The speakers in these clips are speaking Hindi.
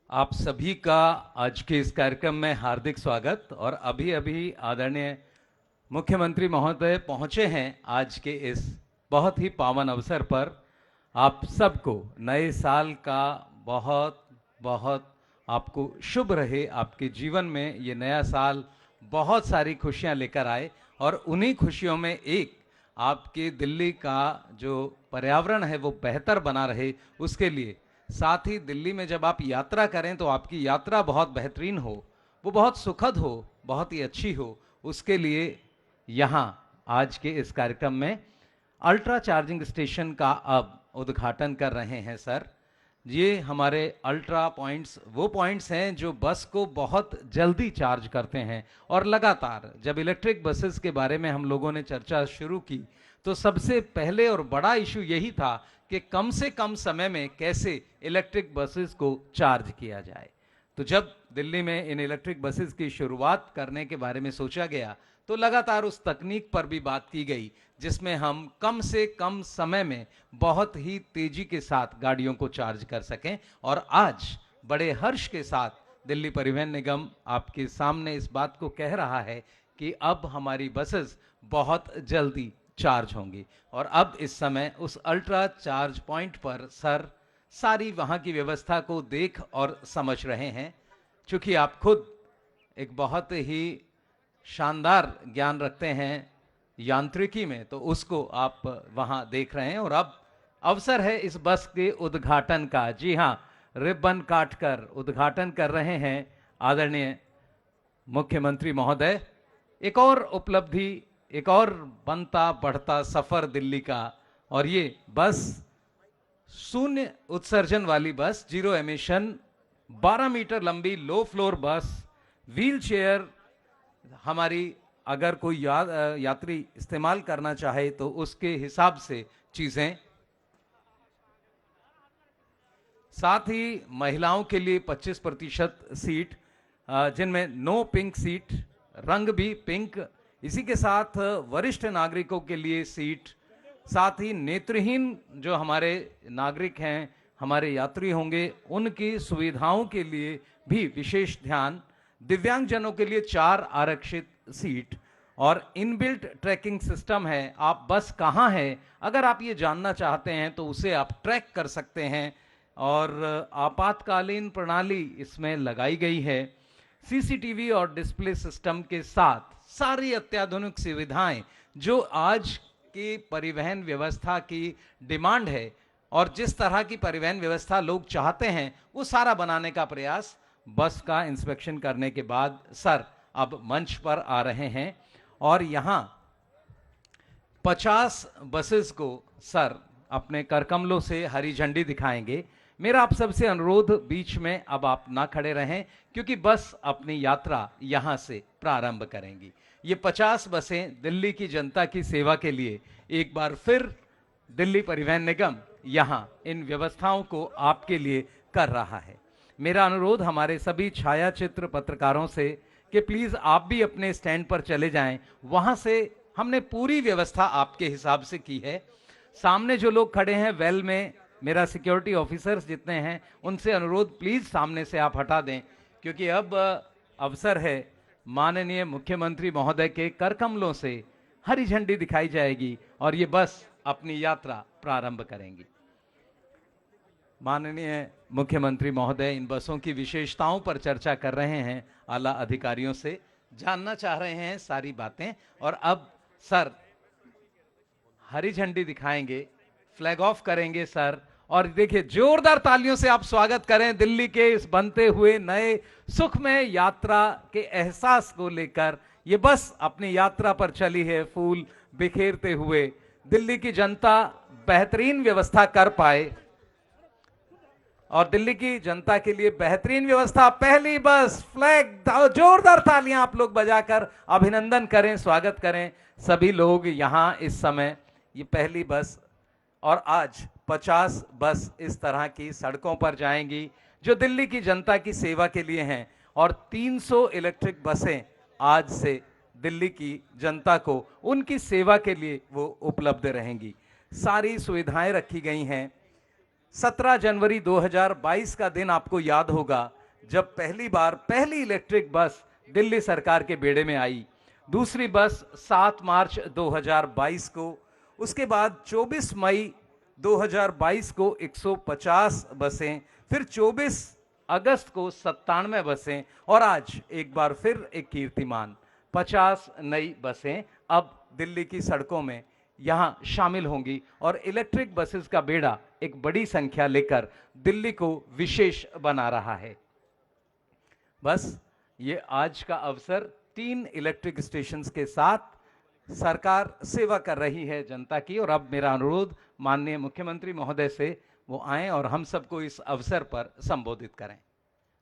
आप सभी का आज के इस कार्यक्रम में हार्दिक स्वागत। और अभी अभी आदरणीय मुख्यमंत्री महोदय पहुंचे हैं आज के इस बहुत ही पावन अवसर पर। आप सबको नए साल का बहुत बहुत आपको शुभ रहे। आपके जीवन में ये नया साल बहुत सारी खुशियां लेकर आए और उन्हीं खुशियों में एक आपके दिल्ली का जो पर्यावरण है वो बेहतर बना रहे, उसके लिए साथ ही दिल्ली में जब आप यात्रा करें तो आपकी यात्रा बहुत बेहतरीन हो, वो बहुत सुखद हो, बहुत ही अच्छी हो। उसके लिए यहाँ आज के इस कार्यक्रम में अल्ट्रा चार्जिंग स्टेशन का अब उद्घाटन कर रहे हैं सर। ये हमारे अल्ट्रा पॉइंट्स वो पॉइंट्स हैं जो बस को बहुत जल्दी चार्ज करते हैं। और लगातार जब इलेक्ट्रिक बसेस के बारे में हम लोगों ने चर्चा शुरू की तो सबसे पहले और बड़ा इशू यही था कि कम से कम समय में कैसे इलेक्ट्रिक बसेस को चार्ज किया जाए। तो जब दिल्ली में इन इलेक्ट्रिक बसेस की शुरुआत करने के बारे में सोचा गया तो लगातार उस तकनीक पर भी बात की गई जिसमें हम कम से कम समय में बहुत ही तेजी के साथ गाड़ियों को चार्ज कर सकें। और आज बड़े हर्ष के साथ दिल्ली परिवहन निगम आपके सामने इस बात को कह रहा है कि अब हमारी बसेस बहुत जल्दी चार्ज होंगी। और अब इस समय उस अल्ट्रा चार्ज पॉइंट पर सर सारी वहाँ की व्यवस्था को देख और समझ रहे हैं। चूंकि आप खुद एक बहुत ही शानदार ज्ञान रखते हैं यांत्रिकी में, तो उसको आप वहाँ देख रहे हैं। और अब अवसर है इस बस के उद्घाटन का। जी हाँ, रिबन काटकर उद्घाटन कर रहे हैं आदरणीय मुख्यमंत्री महोदय। एक और उपलब्धि, एक और बनता बढ़ता सफर दिल्ली का। और ये बस शून्य उत्सर्जन वाली बस, जीरो एमिशन, 12 मीटर लंबी लो फ्लोर बस, व्हील चेयर, हमारी अगर कोई यात्री इस्तेमाल करना चाहे तो उसके हिसाब से चीजें। साथ ही महिलाओं के लिए 25% सीट, जिनमें नो पिंक सीट, रंग भी पिंक। इसी के साथ वरिष्ठ नागरिकों के लिए सीट, साथ ही नेत्रहीन जो हमारे नागरिक हैं, हमारे यात्री होंगे, उनकी सुविधाओं के लिए भी विशेष ध्यान। दिव्यांगजनों के लिए 4 आरक्षित सीट और इनबिल्ट ट्रैकिंग सिस्टम है। आप बस कहाँ है अगर आप ये जानना चाहते हैं तो उसे आप ट्रैक कर सकते हैं। और आपातकालीन प्रणाली इसमें लगाई गई है। सीसीटीवी और डिस्प्ले सिस्टम के साथ सारी अत्याधुनिक सुविधाएं जो आज की परिवहन व्यवस्था की डिमांड है और जिस तरह की परिवहन व्यवस्था लोग चाहते हैं वो सारा बनाने का प्रयास बस का इंस्पेक्शन करने के बाद सर अब मंच पर आ रहे हैं। और यहाँ 50 बसेस को सर अपने करकमलों से हरी झंडी दिखाएंगे। मेरा आप सबसे अनुरोध, बीच में अब आप ना खड़े रहें क्योंकि बस अपनी यात्रा यहाँ से प्रारंभ करेंगी। ये 50 बसें दिल्ली की जनता की सेवा के लिए एक बार फिर दिल्ली परिवहन निगम यहाँ इन व्यवस्थाओं को आपके लिए कर रहा है। मेरा अनुरोध हमारे सभी छायाचित्र पत्रकारों से कि प्लीज आप भी अपने स्टैंड पर चले जाएं। वहां से हमने पूरी व्यवस्था आपके हिसाब से की है। सामने जो लोग खड़े हैं वेल में, मेरा सिक्योरिटी ऑफिसर्स जितने हैं उनसे अनुरोध, प्लीज सामने से आप हटा दें क्योंकि अब अवसर है माननीय मुख्यमंत्री महोदय के करकमलों से हरी झंडी दिखाई जाएगी और ये बस अपनी यात्रा प्रारंभ करेंगी। माननीय मुख्यमंत्री महोदय इन बसों की विशेषताओं पर चर्चा कर रहे हैं, आला अधिकारियों से जानना चाह रहे हैं सारी बातें। और अब सर हरी झंडी दिखाएंगे, फ्लैग ऑफ करेंगे सर। और देखिए, जोरदार तालियों से आप स्वागत करें दिल्ली के इस बनते हुए नए सुखमय यात्रा के एहसास को लेकर। ये बस अपनी यात्रा पर चली है फूल बिखेरते हुए। दिल्ली की जनता बेहतरीन व्यवस्था कर पाए और दिल्ली की जनता के लिए बेहतरीन व्यवस्था। पहली बस, फ्लैग, जोरदार तालियां आप लोग बजाकर अभिनंदन करें, स्वागत करें सभी लोग यहां इस समय। ये पहली बस और आज 50 बस इस तरह की सड़कों पर जाएंगी जो दिल्ली की जनता की सेवा के लिए हैं। और 300 इलेक्ट्रिक बसें आज से दिल्ली की जनता को उनकी सेवा के लिए वो उपलब्ध रहेंगी। सारी सुविधाएं रखी गई हैं। 17 जनवरी 2022 का दिन आपको याद होगा जब पहली बार पहली इलेक्ट्रिक बस दिल्ली सरकार के बेड़े में आई। दूसरी बस 7 मार्च 2022 को, उसके बाद 24 मई 2022 को 150 बसें, फिर 24 अगस्त को 97 बसें और आज एक बार फिर एक कीर्तिमान 50 नई बसें अब दिल्ली की सड़कों में यहां शामिल होंगी और इलेक्ट्रिक बसेस का बेड़ा एक बड़ी संख्या लेकर दिल्ली को विशेष बना रहा है। बस ये आज का अवसर 3 इलेक्ट्रिक स्टेशंस के साथ सरकार सेवा कर रही है जनता की। और अब मेरा अनुरोध माननीय मुख्यमंत्री महोदय से वो आएं और हम सबको इस अवसर पर संबोधित करें।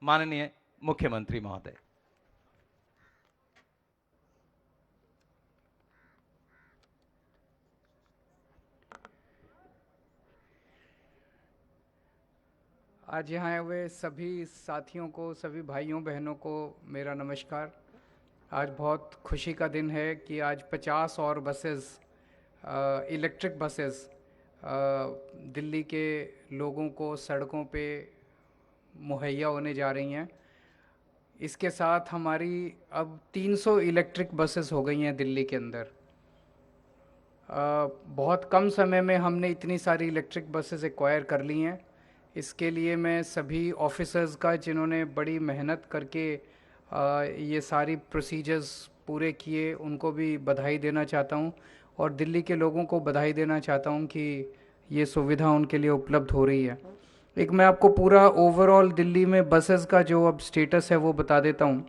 माननीय मुख्यमंत्री महोदय। आज यहाँ आए हुए सभी साथियों को, सभी भाइयों बहनों को मेरा नमस्कार। आज बहुत खुशी का दिन है कि आज 50 और बसेस, इलेक्ट्रिक बसेस दिल्ली के लोगों को सड़कों पे मुहैया होने जा रही हैं। इसके साथ हमारी अब 300 इलेक्ट्रिक बसेस हो गई हैं दिल्ली के अंदर। बहुत कम समय में हमने इतनी सारी इलेक्ट्रिक बसेस एक्वायर कर ली हैं। इसके लिए मैं सभी ऑफिसर्स का, जिन्होंने बड़ी मेहनत करके ये सारी प्रोसीजर्स पूरे किए, उनको भी बधाई देना चाहता हूँ और दिल्ली के लोगों को बधाई देना चाहता हूँ कि ये सुविधा उनके लिए उपलब्ध हो रही है। एक मैं आपको पूरा ओवरऑल दिल्ली में बसेस का जो अब स्टेटस है वो बता देता हूँ।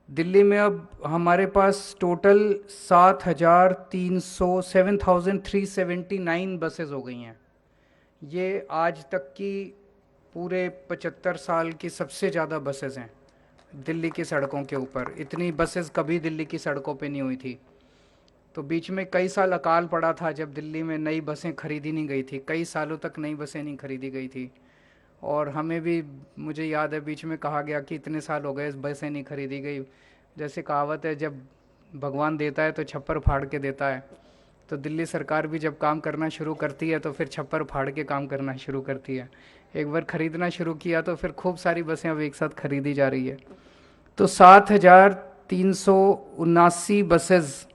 दिल्ली में अब हमारे पास टोटल 7,379 बसेस हो गई हैं। ये आज तक की पूरे 75 साल की सबसे ज़्यादा बसेस हैं दिल्ली की सड़कों के ऊपर। इतनी बसेस कभी दिल्ली की सड़कों पे नहीं हुई थी। तो बीच में कई साल अकाल पड़ा था जब दिल्ली में नई बसें खरीदी नहीं गई थी, कई सालों तक नई बसें नहीं खरीदी गई थी। और हमें भी, मुझे याद है, बीच में कहा गया कि इतने साल हो गए इस बसें नहीं खरीदी गई। जैसे कहावत है, जब भगवान देता है तो छप्पर फाड़ के देता है। तो दिल्ली सरकार भी जब काम करना शुरू करती है तो फिर छप्पर फाड़ के काम करना शुरू करती है। एक बार खरीदना शुरू किया तो फिर खूब सारी बसें अब एक साथ खरीदी जा रही है। तो 7,379 बसेस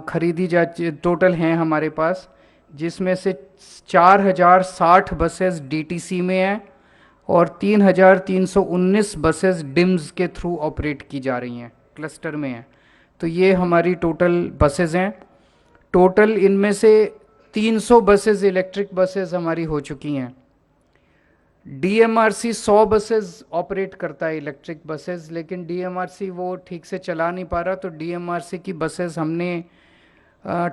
खरीदी जा टोटल हैं हमारे पास, जिसमें से 4,060 बसेस डीटीसी में हैं और 3,319 बसेस डिम्स के थ्रू ऑपरेट की जा रही हैं, क्लस्टर में हैं। तो ये हमारी टोटल बसेस हैं। टोटल इनमें से 300 बसेस इलेक्ट्रिक बसेस हमारी हो चुकी हैं। डीएमआरसी 100 बसेस ऑपरेट करता है इलेक्ट्रिक बसेस, लेकिन डीएमआरसी वो ठीक से चला नहीं पा रहा। तो डीएमआरसी की बसेस हमने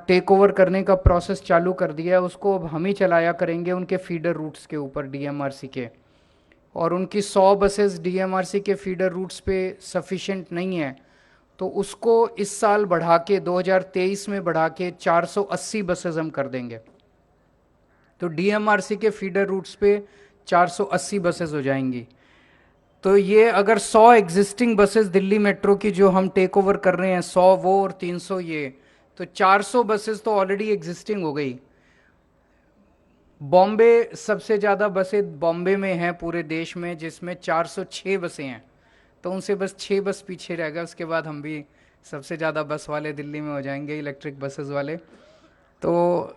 टेक ओवर करने का प्रोसेस चालू कर दिया है। उसको अब हम ही चलाया करेंगे उनके फीडर रूट्स के ऊपर डीएमआरसी के। और उनकी 100 बसेस डीएमआरसी के फीडर रूट्स पे सफिशिएंट नहीं है, तो उसको इस साल बढ़ा के 2023 में बढ़ा के 480 बसेस हम कर देंगे। तो डीएमआरसी के फीडर रूट्स पे 480 बसेस हो जाएंगी। तो ये अगर 100 एग्जिस्टिंग बसेस दिल्ली मेट्रो की जो हम टेक ओवर कर रहे हैं, 100 वो और 300 ये, तो 400 बसेस तो ऑलरेडी एग्जिस्टिंग हो गई। बॉम्बे सबसे ज़्यादा बसें बॉम्बे में हैं पूरे देश में, जिसमें 406 बसें हैं। तो उनसे बस 6 बस पीछे रह गए, उसके बाद हम भी सबसे ज़्यादा बस वाले दिल्ली में हो जाएंगे, इलेक्ट्रिक बसेस वाले। तो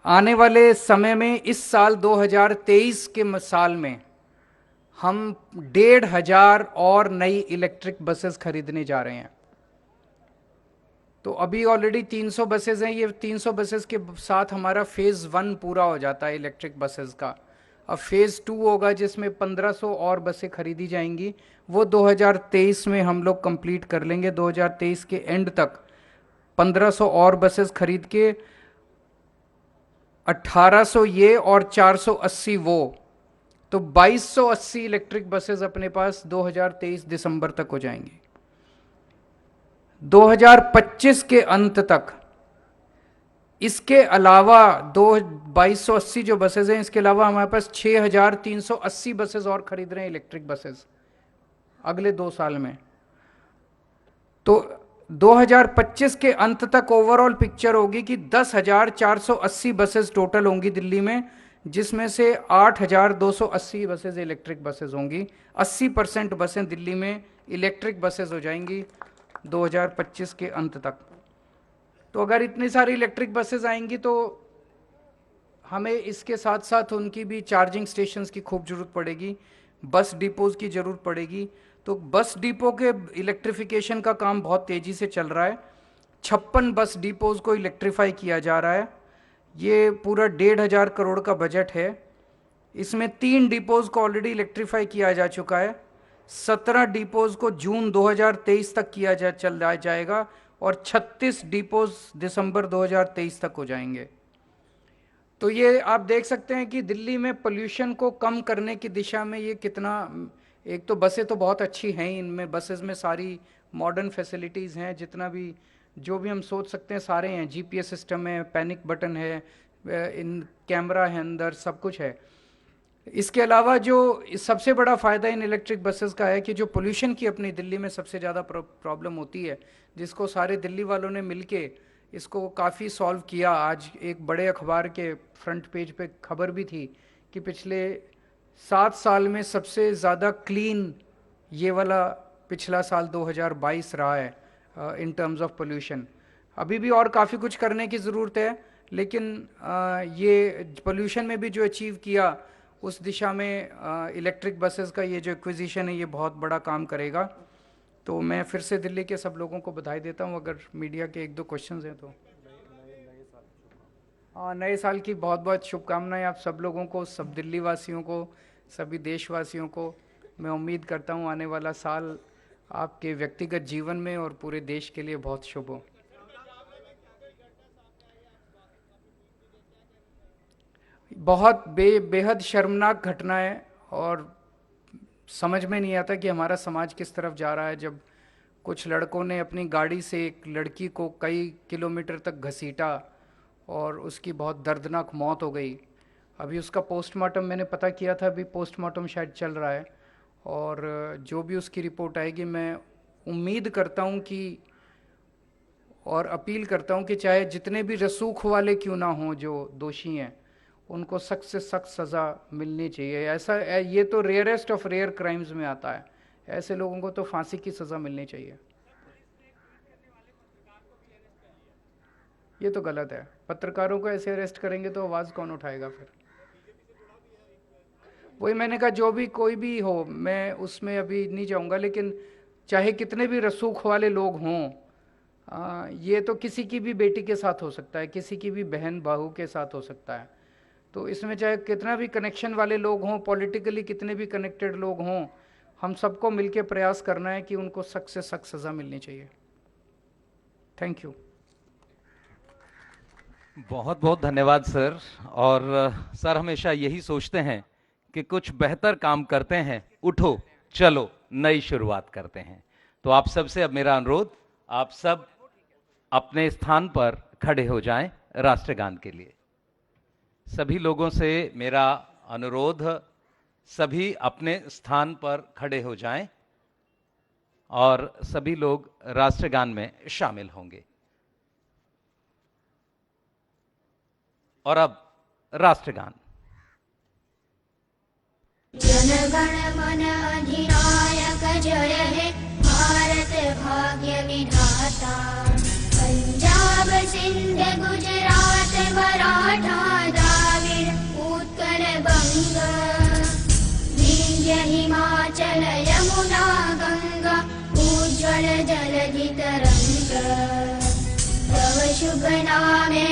आने वाले समय में, इस साल 2023 के साल में, हम 1,500 और नई इलेक्ट्रिक बसेस खरीदने जा रहे हैं। तो अभी ऑलरेडी 300 बसेस हैं। ये 300 बसेस के साथ हमारा फेज़ 1 पूरा हो जाता है इलेक्ट्रिक बसेस का। अब फेज़ 2 होगा जिसमें 1500 और बसें खरीदी जाएंगी। वो 2023 में हम लोग कंप्लीट कर लेंगे। 2023 के एंड तक 1500 और बसेस खरीद के 1800 ये और 480 वो, तो 2280 इलेक्ट्रिक बसेस अपने पास 2023 दिसंबर तक हो जाएंगी। 2025 के अंत तक इसके अलावा 2280 जो बसेस हैं, इसके अलावा हमारे पास 6380 बसेस और खरीद रहे हैं इलेक्ट्रिक बसेस अगले 2 साल में। तो 2025 के अंत तक ओवरऑल पिक्चर होगी कि 10,480 बसेस टोटल होंगी दिल्ली में, जिसमें से 8,280 बसेज इलेक्ट्रिक बसेज होंगी। 80% बसें दिल्ली में इलेक्ट्रिक बसेज हो जाएंगी 2025 के अंत तक। तो अगर इतनी सारी इलेक्ट्रिक बसेज आएंगी तो हमें इसके साथ साथ उनकी भी चार्जिंग स्टेशंस की खूब ज़रूरत पड़ेगी, बस डिपोज की ज़रूरत पड़ेगी। तो बस डिपो के इलेक्ट्रिफिकेशन का काम बहुत तेज़ी से चल रहा है। 56 बस डिपोज को इलेक्ट्रीफाई किया जा रहा है। ये पूरा 1,500 करोड़ का बजट है। इसमें 3 डिपोज को ऑलरेडी इलेक्ट्रीफाई किया जा चुका है। 17 डिपोज को जून 2023 तक किया जाएगा और 36 डिपोज दिसंबर 2023 तक हो जाएंगे। तो ये आप देख सकते हैं कि दिल्ली में पोल्यूशन को कम करने की दिशा में ये कितना, एक तो बसें तो बहुत अच्छी हैं, इनमें बसेस में सारी मॉडर्न फैसिलिटीज़ हैं, जितना भी जो भी हम सोच सकते हैं सारे हैं। जीपीएस सिस्टम है, पैनिक बटन है, इन कैमरा है अंदर, सब कुछ है। इसके अलावा जो सबसे बड़ा फ़ायदा इन इलेक्ट्रिक बसेस का है कि जो पोल्यूशन की अपनी दिल्ली में सबसे ज़्यादा प्रॉब्लम होती है, जिसको सारे दिल्ली वालों ने मिलके इसको काफ़ी सॉल्व किया। आज एक बड़े अखबार के फ्रंट पेज पे खबर भी थी कि पिछले 7 साल में सबसे ज़्यादा क्लीन ये वाला पिछला साल 2022 रहा है इन टर्म्स ऑफ पोल्यूशन। अभी भी और काफ़ी कुछ करने की ज़रूरत है, लेकिन ये पोल्यूशन में भी जो अचीव किया उस दिशा में इलेक्ट्रिक बसेस का ये जो एक्विजिशन है ये बहुत बड़ा काम करेगा। तो मैं फिर से दिल्ली के सब लोगों को बधाई देता हूँ। अगर मीडिया के 1-2 क्वेश्चंस हैं तो। हाँ, नए साल की बहुत बहुत शुभकामनाएं आप सब लोगों को, सब दिल्ली वासियों को, सभी देशवासियों को। मैं उम्मीद करता हूँ आने वाला साल आपके व्यक्तिगत जीवन में और पूरे देश के लिए बहुत शुभ हो। बहुत बेहद शर्मनाक घटना है और समझ में नहीं आता कि हमारा समाज किस तरफ जा रहा है। जब कुछ लड़कों ने अपनी गाड़ी से एक लड़की को कई किलोमीटर तक घसीटा और उसकी बहुत दर्दनाक मौत हो गई। अभी उसका पोस्टमार्टम मैंने पता किया था, अभी पोस्टमार्टम शायद चल रहा है और जो भी उसकी रिपोर्ट आएगी मैं उम्मीद करता हूँ कि और अपील करता हूँ कि चाहे जितने भी रसूख वाले क्यों ना हों जो दोषी हैं, उनको सख्त से सख्त सज़ा मिलनी चाहिए। ऐसा ये तो रेयरेस्ट ऑफ रेयर क्राइम्स में आता है। ऐसे लोगों को तो फांसी की सज़ा मिलनी चाहिए। ये तो गलत है। पत्रकारों को ऐसे अरेस्ट करेंगे तो आवाज़ कौन उठाएगा फिर? वही मैंने कहा, जो भी कोई भी हो, मैं उसमें अभी नहीं जाऊंगा, लेकिन चाहे कितने भी रसूख वाले लोग हों, ये तो किसी की भी बेटी के साथ हो सकता है, किसी की भी बहन बहू के साथ हो सकता है। तो इसमें चाहे कितना भी कनेक्शन वाले लोग हों, पॉलिटिकली कितने भी कनेक्टेड लोग हों, हम सबको मिलकर प्रयास करना है कि उनको सख्त से सख्त सज़ा मिलनी चाहिए। Thank you. बहुत बहुत धन्यवाद सर। और सर हमेशा यही सोचते हैं कि कुछ बेहतर काम करते हैं, उठो चलो नई शुरुआत करते हैं। तो आप सबसे अब मेरा अनुरोध, आप सब अपने स्थान पर खड़े हो जाएं राष्ट्रगान के लिए। सभी लोगों से मेरा अनुरोध, सभी अपने स्थान पर खड़े हो जाएं और सभी लोग राष्ट्रगान में शामिल होंगे। और अब राष्ट्रगान। जनगण मन अधिनायक जय हे भारत भाग्य विधाता। पंजाब सिंध गुजरात मराठा द्राविड़ उत्कल बंग। विंध्य हिमाचल यमुना गंगा उज्ज्वल जलधि तरंग। तव शुभ नामे